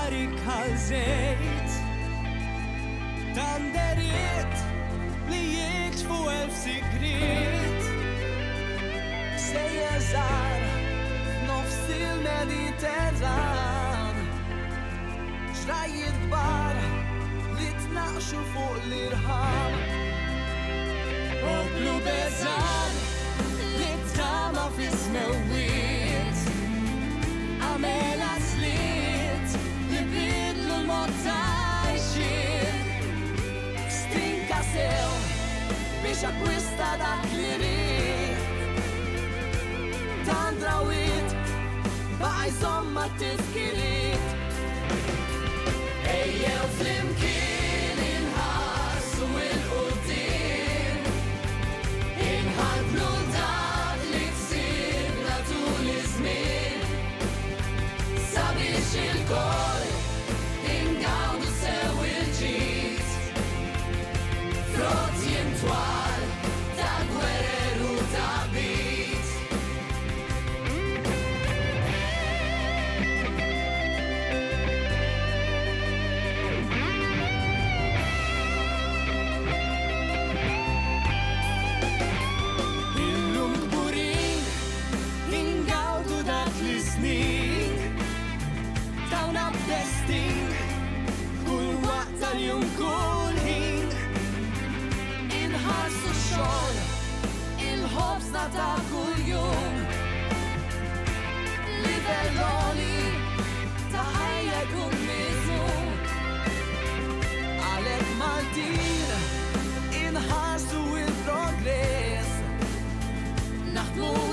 karik għal-żejt Tanderit li jikxfu elf sigrit Sejjer żgħar f'nofs il-Mediterran Xrajjiet kbar li tnaqxu fuq l-irħam Poplu beżar li tama fis-smewwiet Għamel għażliet li bidlu l-mod tajxin Stinka sew biex akkwista dak li rid Dan drawit baqa jżomma t-tifkiriet Ejjew flimkien inħarsu il-qudiem Inħadnu dak li ksibna tul iż-żmien Sabiex il-kol ingawdu sew il-ġid Frott jimtwal ta' gwerer u ta' bit Illum kburin ingawdu dak li snin Tawna b'destin kull waqt tal-jum kull ħin Inħarsu x-xogħol il-ħobżna ta' kull jum Livell għoli ta' ħajja jkun miżmum Għalhekk Maltin inħarsu il-progress Naħdmu